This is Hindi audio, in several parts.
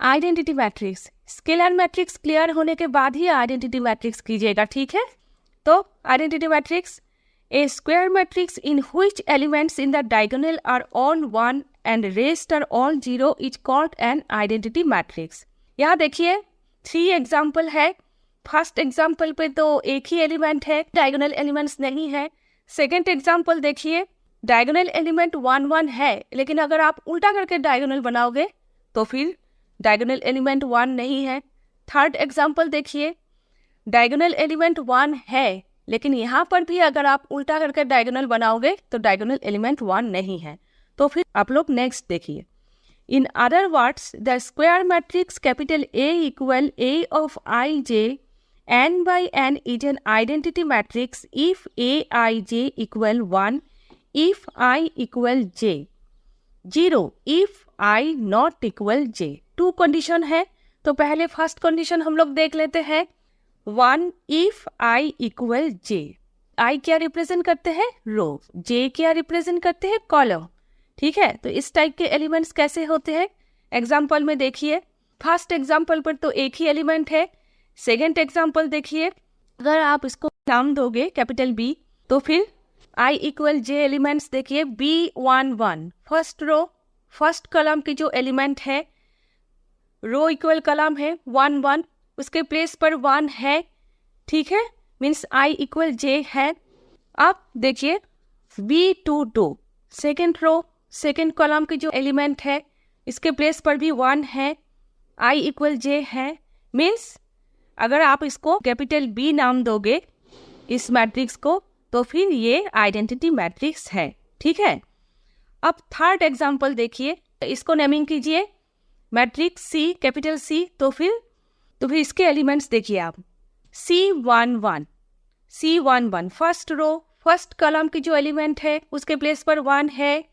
Identity matrix, scalar matrix clear होने के बाद ही आइडेंटिटी मैट्रिक्स कीजिएगा, ठीक है। तो identity matrix, a square matrix in which elements in the diagonal are all 1 and rest are all 0 is called an identity matrix. यहाँ देखिए 3 एग्जाम्पल है। फर्स्ट एग्जाम्पल पे तो एक ही एलिमेंट है, डायगोनल एलिमेंट्स नहीं है। सेकेंड एग्जाम्पल देखिए, डायगोनल एलिमेंट 1 1 है, लेकिन अगर आप उल्टा करके डायगोनल बनाओगे तो फिर डायगोनल एलिमेंट 1 नहीं है। थर्ड एग्जाम्पल देखिए, डायगोनल एलिमेंट 1 है, लेकिन यहाँ पर भी अगर आप उल्टा करके डायगोनल बनाओगे तो डायगोनल एलिमेंट 1 नहीं है। तो फिर आप लोग नेक्स्ट देखिए। In other words, the square matrix capital A equal A of ij n by n is an identity matrix if aij equal 1, if I equal j, 0 if I not equal j। 2 condition है, तो पहले फर्स्ट कंडीशन हम लोग देख लेते हैं। 1 if I equal j। I क्या रिप्रेजेंट करते हैं? रो। j क्या रिप्रेजेंट करते हैं? कॉलम। ठीक है, तो इस टाइप के एलिमेंट्स कैसे होते हैं? एग्जाम्पल में देखिए, फर्स्ट एग्जाम्पल पर तो एक ही एलिमेंट है। सेकेंड एग्जाम्पल देखिए, अगर आप इसको नाम दोगे कैपिटल B, तो फिर I इक्वल j एलिमेंट्स देखिए, B1 1 first row, first column की जो एलिमेंट है, रो इक्वल कॉलम है 1 1, उसके प्लेस पर 1 है, ठीक है, मीन्स I इक्वल j है। अब देखिए B2 2 second row, second column की जो एलिमेंट है, इसके प्लेस पर भी 1 है, I इक्वल j है। मीन्स अगर आप इसको कैपिटल B नाम दोगे इस मैट्रिक्स को, तो फिर ये आइडेंटिटी मैट्रिक्स है, ठीक है। अब थर्ड एग्जांपल देखिए, इसको नेमिंग कीजिए मैट्रिक्स C, कैपिटल C, तो फिर इसके एलिमेंट्स देखिए आप, C1 1 C1 1 first row, first column की जो एलिमेंट है उसके प्लेस पर 1 है,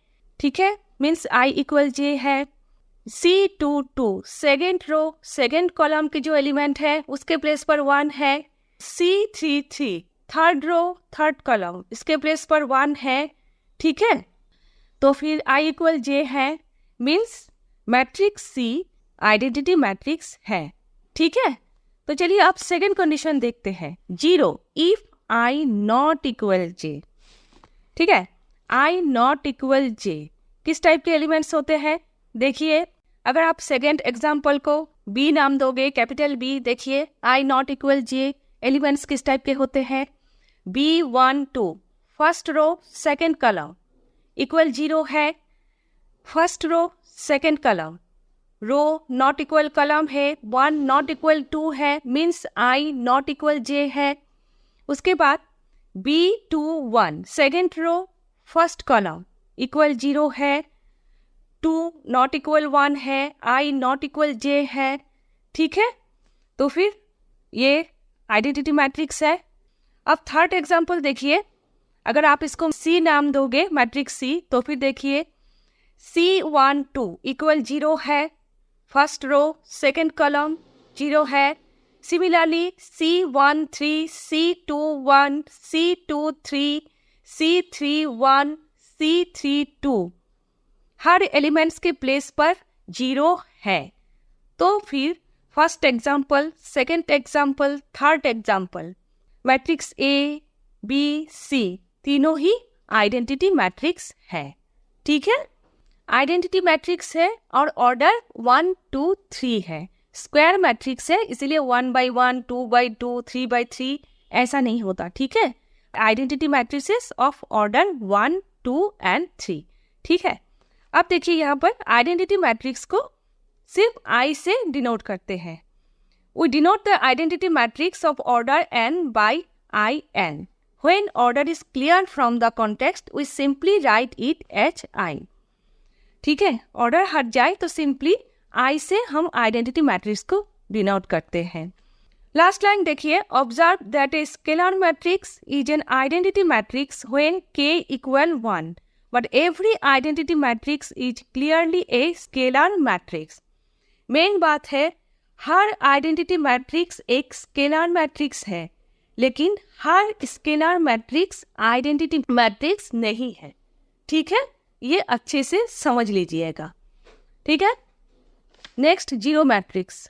ठीक है, मीन्स I इक्वल j है। C2 2 second row, second column की जो एलिमेंट है उसके प्लेस पर 1 है। C3 3 third row, third column, इसके प्लेस पर 1 है, ठीक है, तो फिर I इक्वल j है, means matrix C identity matrix है, ठीक है। तो चलिए अब सेकेंड कंडीशन देखते हैं, 0 if I not equal j। ठीक है, I नॉट इक्वल j किस टाइप के एलिमेंट्स होते हैं? देखिए, अगर आप सेकेंड एग्जाम्पल को B नाम दोगे कैपिटल B, देखिए I not equal j elements किस टाइप के होते हैं? B1 2 first row, second column, equal 0 है, first row, second column, row not equal column है, 1 नॉट इक्वल 2 है, means I not equal j है। उसके बाद B2 1 second row, first column, equal 0 है, 2 नॉट इक्वल 1 है, I नॉट इक्वल j है, ठीक है, तो फिर ये आइडेंटिटी मैट्रिक्स है। अब थर्ड एग्जाम्पल देखिए, अगर आप इसको C नाम दोगे मैट्रिक्स C, तो फिर देखिए C1 2 इक्वल 0 है, फर्स्ट रो, सेकेंड कॉलम 0 है। Similarly C1 3 C2 1 C2 3 C3 1 C3 2 हर एलिमेंट्स के प्लेस पर 0 है। तो फिर first example, second example, third example, matrix A B C तीनों ही आइडेंटिटी मैट्रिक्स है, ठीक है। आइडेंटिटी मैट्रिक्स है और ऑर्डर 1 2 3 है। स्क्वायर मैट्रिक्स है, इसीलिए 1 by 1 2 by 2 3 by 3 ऐसा नहीं होता, ठीक है। Identity matrices of order 1 2 and 3, ठीक है। अब देखिए यहाँ पर आइडेंटिटी मैट्रिक्स को सिर्फ I से डिनोट करते हैं। We denote the identity matrix of order n by in. When order is clear from the context, we simply write it as I. ठीक है, ऑर्डर हट जाए तो सिंपली I से हम आइडेंटिटी मैट्रिक्स को डिनोट करते हैं। लास्ट लाइन देखिए, observe that a scalar matrix is an identity matrix when k equal 1, but every identity matrix is clearly a scalar matrix. Main बात है, हर आइडेंटिटी मैट्रिक्स एक स्केलर मैट्रिक्स है, लेकिन हर स्केलर मैट्रिक्स आइडेंटिटी मैट्रिक्स नहीं है, ठीक है, ये अच्छे से समझ लीजिएगा, ठीक है। Next zero matrix.